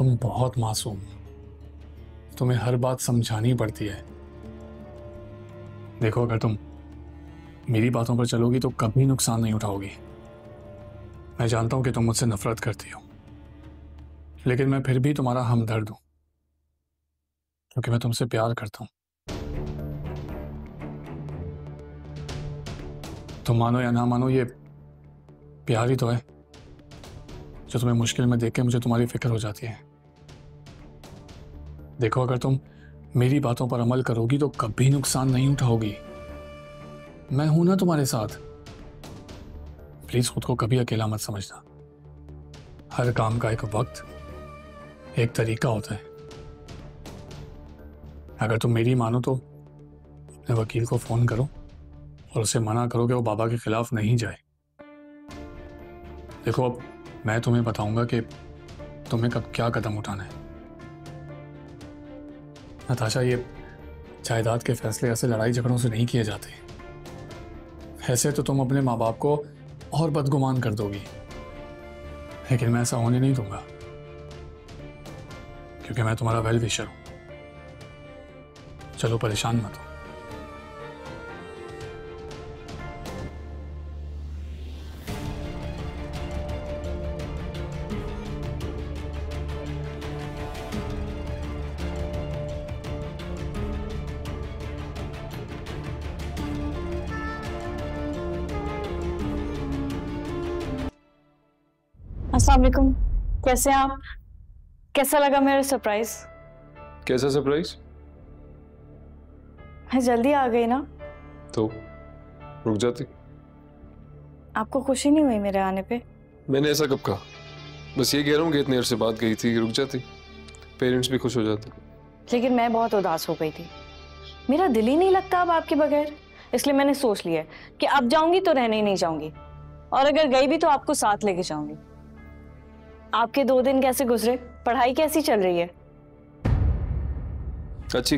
तुम बहुत मासूम हो, तुम्हें हर बात समझानी पड़ती है। देखो, अगर तुम मेरी बातों पर चलोगी तो कभी नुकसान नहीं उठाओगी। मैं जानता हूं कि तुम मुझसे नफरत करती हो, लेकिन मैं फिर भी तुम्हारा हमदर्द हूं, क्योंकि मैं तुमसे प्यार करता हूं। तुम मानो या ना मानो, ये प्यार ही तो है जो तुम्हें मुश्किल में देख के मुझे तुम्हारी फिक्र हो जाती है। देखो, अगर तुम मेरी बातों पर अमल करोगी तो कभी नुकसान नहीं उठाओगी। मैं हूं ना तुम्हारे साथ। प्लीज खुद को कभी अकेला मत समझना। हर काम का एक वक्त, एक तरीका होता है। अगर तुम मेरी मानो तो अपने वकील को फोन करो और उसे मना करो कि वो बाबा के खिलाफ नहीं जाए। देखो, अब मैं तुम्हें बताऊंगा कि तुम्हें कब क्या कदम उठाना है। नताशा, ये जायदाद के फैसले ऐसे लड़ाई झगड़ों से नहीं किए जाते। ऐसे तो तुम अपने माँ बाप को और बदगुमान कर दोगी, लेकिन मैं ऐसा होने नहीं दूंगा, क्योंकि मैं तुम्हारा वेल विशर हूं। चलो, परेशान मत हो। अस्सलाम वालेकुम, कैसे हैं आप? कैसा लगा मेरा सरप्राइज? कैसा सरप्राइज? मैं जल्दी आ गई ना। तो रुक जाती। आपको खुशी नहीं हुई मेरे आने पे? मैंने ऐसा कब कहा? बस ये कह रहा हूँ कि इतने अरसे बाद गई थी, रुक जाती, पेरेंट्स भी खुश हो जाते। लेकिन मैं बहुत उदास हो गई थी। मेरा दिल ही नहीं लगता अब आपके बगैर। इसलिए मैंने सोच लिया कि अब जाऊंगी तो रहने ही नहीं जाऊंगी, और अगर गई भी तो आपको साथ लेके जाऊंगी। आपके 2 दिन कैसे गुजरे? पढ़ाई कैसी चल रही है? अच्छी।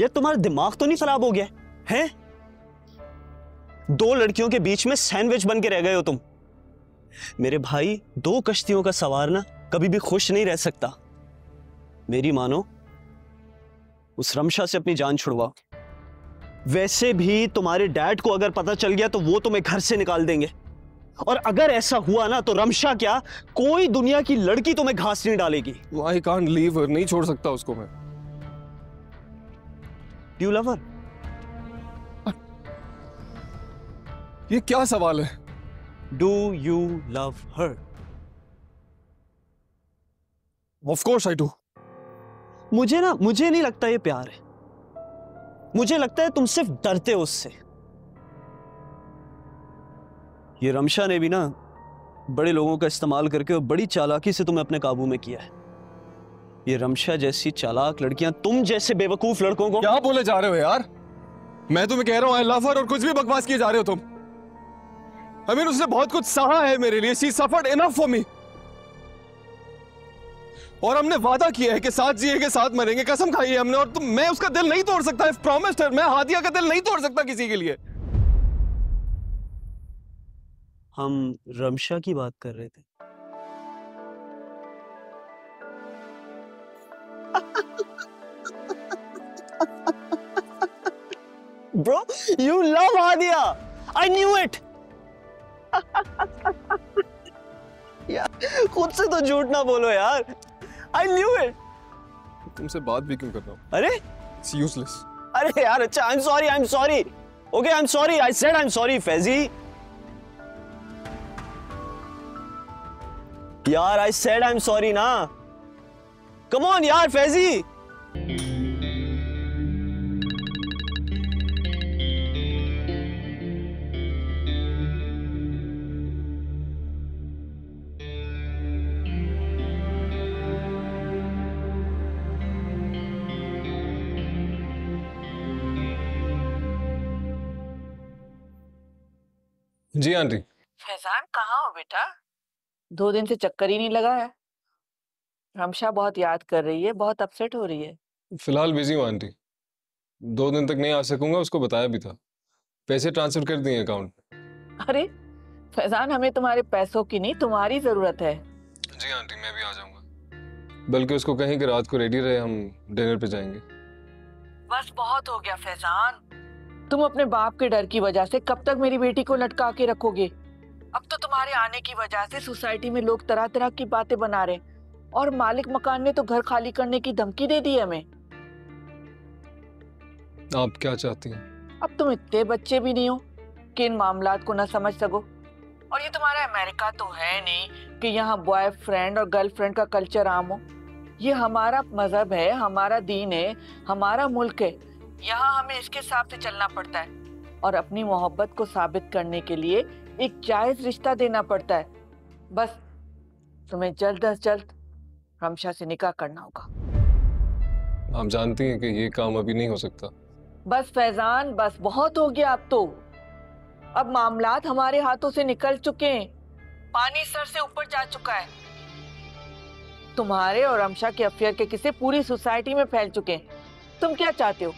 ये तुम्हारा दिमाग तो नहीं खराब हो गया है? 2 लड़कियों के बीच में सैंडविच बन के रह गए हो तुम। मेरे भाई, 2 कश्तियों का सवार ना कभी भी खुश नहीं रह सकता। मेरी मानो, उस रमशा से अपनी जान छुड़वाओ। वैसे भी तुम्हारे डैड को अगर पता चल गया तो वो तुम्हें घर से निकाल देंगे, और अगर ऐसा हुआ ना तो रमशा क्या, कोई दुनिया की लड़की तुम्हें घास नहीं डालेगी। आई कांट लीव हर, नहीं छोड़ सकता उसको मैं। डू लव हर? ये क्या सवाल है? Do you love her? Of course I do. मुझे नहीं लगता ये प्यार है। मुझे लगता है तुम सिर्फ डरते हो उससे। ये रमशा ने भी ना बड़े लोगों का इस्तेमाल करके और बड़ी चालाकी से तुम्हें अपने काबू में किया है। ये रमशा जैसी चालाक लड़कियां तुम जैसे बेवकूफ लड़कों को। क्या बोले जा रहे हो यार? मैं तुम्हें कह रहा हूं आई लव हर, और कुछ भी बकवास किए जा रहे हो तुम। आई मीन, उसने बहुत कुछ सहा है मेरे लिए। She suffered enough for me. और हमने वादा किया है कि साथ जिएंगे, साथ मरेंगे, कसम खाई है हमने। और तुम, मैं उसका दिल नहीं तोड़ सकता। आई प्रॉमिस्ड हर, मैं हादिया का दिल नहीं तोड़ सकता किसी के लिए। हम रमशा की बात कर रहे थे। Bro, you love Hadia. I knew it. यार, खुद से तो झूठ ना बोलो यार। I knew it. तुमसे बात भी क्यों कर रहा हूं? अरे It's useless. अरे यार, अच्छा, I'm sorry. Okay, I'm sorry. I said I'm sorry, Faizi. यार, I said I'm sorry ना। Come on यार, फैजी। जी आंटी। फैजान, कहाँ हो बेटा? 2 दिन से चक्कर ही नहीं लगा है। रमशा बहुत याद कर रही है, बहुत अपसेट हो रही है। फिलहाल बिजी हूँ आंटी, 2 दिन तक नहीं आ सकूंगा। उसको बताया भी था, पैसे ट्रांसफर कर दिए अकाउंट में। अरे फैजान, हमें तुम्हारे पैसों की नहीं, तुम्हारी जरूरत है। जी आंटी, मैं भी आ जाऊंगा। बल्कि उसको कहें कि रात को रेडी रहे, हम डिनर पे जाएंगे। बस बहुत हो गया फैजान, तुम अपने बाप के डर की वजह से कब तक मेरी बेटी को लटका के रखोगे? अब तो तुम्हारे आने की वजह से सोसाइटी में लोग तरह तरह की बातें बना रहे हैं और मालिक मकान ने तो घर खाली करने की धमकी दे दी है हमें। आप क्या चाहती हैं? अब तुम इतने बच्चे भी नहीं हो कि इन मामलात को ना समझ सको। और ये तुम्हारा अमेरिका तो है नहीं कि यहाँ बॉयफ्रेंड और गर्लफ्रेंड का कल्चर आम हो। ये हमारा मजहब है, हमारा दीन है, हमारा मुल्क है। यहाँ हमें इसके हिसाब से चलना पड़ता है और अपनी मोहब्बत को साबित करने के लिए एक जायज रिश्ता देना पड़ता है। बस तुम्हें जल्द अज जल्द रमशा से निकाह करना होगा। आप जानती हैं कि ये काम अभी नहीं हो सकता। बस फैजान, बस बहुत हो गया। अब मामलात हमारे हाथों से निकल चुके हैं, पानी सर से ऊपर जा चुका है। तुम्हारे और रमशा के अफेयर के किस्से पूरी सोसाइटी में फैल चुके हैं। तुम क्या चाहते हो?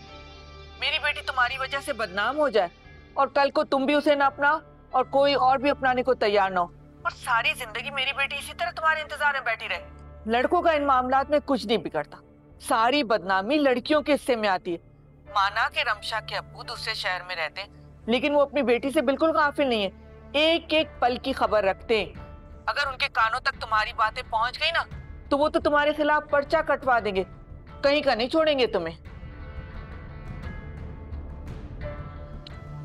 मेरी बेटी तुम्हारी वजह से बदनाम हो जाए और कल को तुम भी उसे ना अपनाओ और कोई और भी अपनाने को तैयार ना हो, और सारी जिंदगी मेरी बेटी इसी तरह तुम्हारे इंतजार में बैठी रहे। लड़कों का इन मामलात में कुछ नहीं बिगड़ता, सारी बदनामी लड़कियों के हिस्से में आती है। माना कि रमशा के अब्बू दूसरे शहर में रहते हैं, लेकिन वो अपनी बेटी से बिल्कुल गाफिल नहीं है, एक एक पल की खबर रखते हैं। अगर उनके कानों तक तुम्हारी बातें पहुंच गई ना, तो वो तो तुम्हारे खिलाफ पर्चा कटवा देंगे, कहीं का नहीं छोड़ेंगे तुम्हें।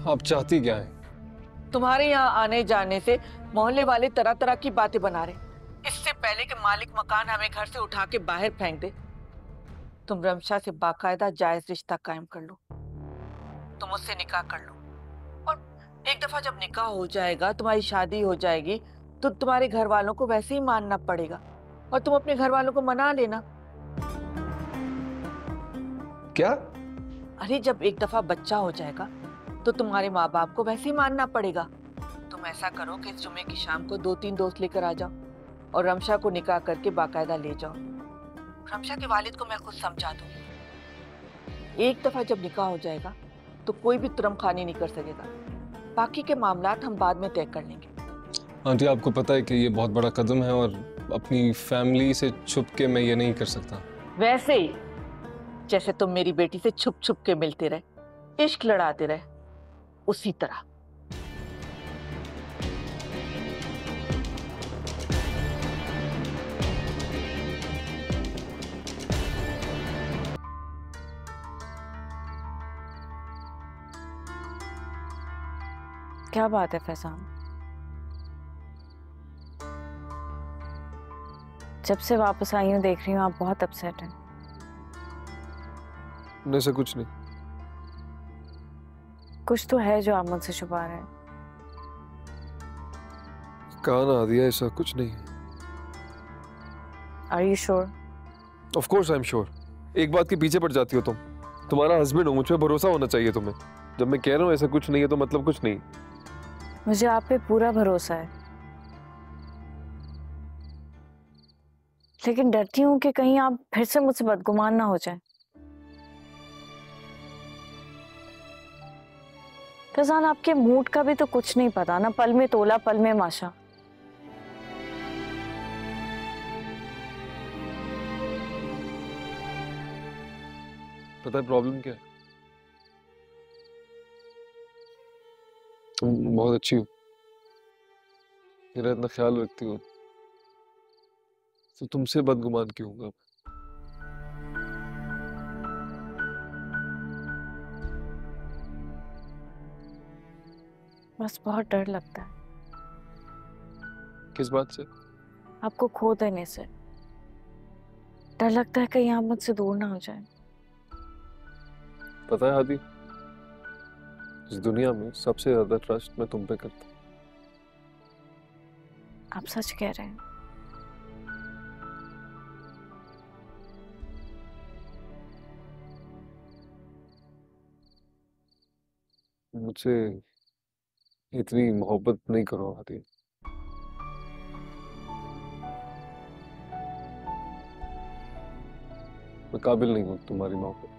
आप चाहती क्या है? तुम्हारे यहाँ आने जाने से मोहल्ले वाले तरह तरह की बातें बना रहे। इससे पहले कि मालिक मकान हमें घर से उठा के बाहर फेंक दे, तुम रमशा से बाकायदा जायज रिश्ता कायम कर लो, तुम उससे निकाह कर लो। और एक दफा जब निकाह हो जाएगा, तुम्हारी शादी हो जाएगी, तो तुम्हारे घर वालों को वैसे ही मानना पड़ेगा और तुम अपने घर वालों को मना लेना। क्या? अरे जब एक दफा बच्चा हो जाएगा तो तुम्हारे माँ बाप को वैसे ही मानना पड़ेगा। तुम ऐसा करो कि इस जुमे की शाम को 2-3 दोस्त लेकर आ जाओ और रमशा को निकाह करके बाकायदा ले जाओ। रमशा के वालिद को मैं खुद समझा दूंगी। एक दफा जब निकाह हो जाएगा तो कोई भी तुरम खानी नहीं कर सकेगा, बाकी के मामलात हम बाद में तय कर लेंगे। आंटी, आपको पता है कि ये बहुत बड़ा कदम है और अपनी फैमिली से छुप के मैं ये नहीं कर सकता। वैसे ही जैसे तुम मेरी बेटी से छुप छुप के मिलते रहे, इश्क लड़ाते रहे, उसी तरह। क्या बात है फैजान, जब से वापस आई हूँ देख रही हूँ आप बहुत अपसेट हैं। ऐसा कुछ नहीं। कुछ तो है जो आप मुझसे छुपा रहे हैं। कहा ना दिया, ऐसा कुछ नहीं। Are you sure? Of course I am sure. एक बात के पीछे पड़ जाती हो तुम। तुम्हारा हस्बैंड हो, मुझ पे भरोसा होना चाहिए तुम्हें। जब मैं कह रहा हूँ ऐसा कुछ नहीं है तो मतलब कुछ नहीं। मुझे आप पे पूरा भरोसा है, लेकिन डरती हूँ कि कहीं आप फिर से मुझसे बदगुमान ना हो जाए। फैजान, आपके मूड का भी तो कुछ नहीं पता ना, पल में तोला पल में माशा। पता है प्रॉब्लम क्या है? तुम बहुत अच्छी हो, मेरा इतना ख्याल रखती हो, तो तुमसे बदगुमान क्यों होगा? बस बहुत डर लगता है किस बात से? आपको खो देने से। डर लगता है कहीं आप मुझसे दूर ना हो जाए। पता है हादी, इस दुनिया में सबसे ज्यादा ट्रस्ट मैं तुम पे करता हूँ। आप सच कह रहे हैं? मुझसे इतनी मोहब्बत नहीं करो हादी। मैं काबिल नहीं हूँ तुम्हारी मोहब्बत।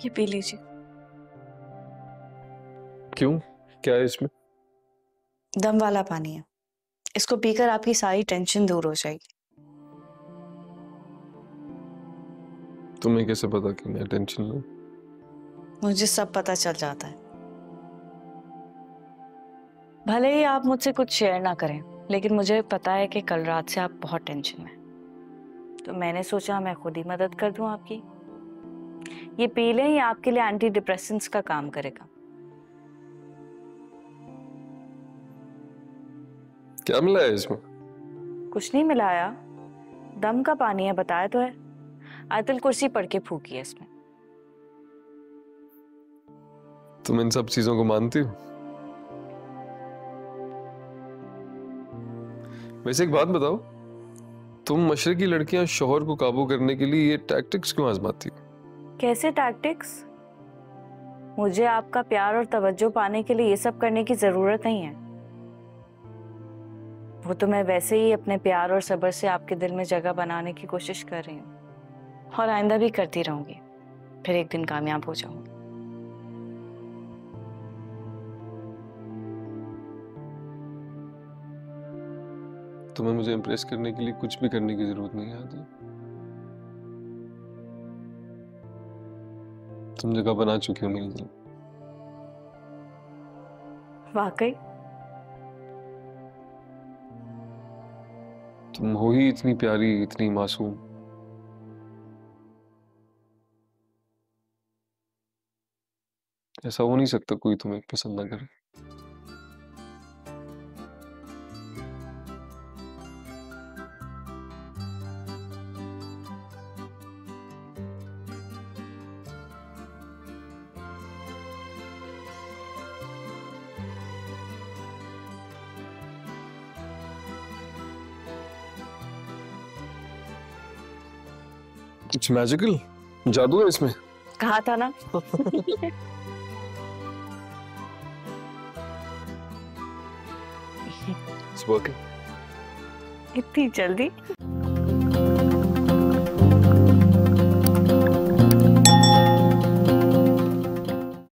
ये पी लीजिए। क्यों, क्या है इसमें? दम वाला पानी है, इसको पीकर आपकी सारी टेंशन दूर हो जाएगी। तुम्हें कैसे पता कि मैं टेंशन लूं? मुझे सब पता चल जाता है। भले ही आप मुझसे कुछ शेयर ना करें, लेकिन मुझे पता है कि कल रात से आप बहुत टेंशन में, तो मैंने सोचा मैं खुद ही मदद कर दूं आपकी। ये पी लें, ये आपके लिए एंटी डिप्रेसेंट्स का काम करेगा। क्या मिला है इसमें? कुछ नहीं मिलाया, दम का पानी है, बताया तो है। आयतुल कुर्सी पढ़ के फूकी है इसमें। तुम इन सब चीजों को मानती हो? वैसे एक बात बताओ, तुम मशरकी लड़कियां शौहर को काबू करने के लिए ये टैक्टिक्स क्यों आजमाती हो? कैसे टैक्टिक्स? मुझे आपका प्यार और तवज्जो पाने के लिए ये सब करने की जरूरत नहीं है। वो तो मैं वैसे ही अपने प्यार और सब्र से आपके दिल में जगह बनाने की कोशिश कर रही हूँ, और आइंदा भी करती रहूंगी। फिर एक दिन कामयाब हो जाऊंगी। तुम्हें मुझे इम्प्रेस करने के लिए कुछ भी करने की जरूरत नहीं है आदि। तुम जगह बना चुकी हो मेरे दिल। वाकई? तुम हो ही इतनी प्यारी, इतनी मासूम। ऐसा हो नहीं सकता कोई तुम्हें पसंद ना करे। कुछ मैजिकल जादू है इसमें। कहा था ना। It's working. इतनी जल्दी?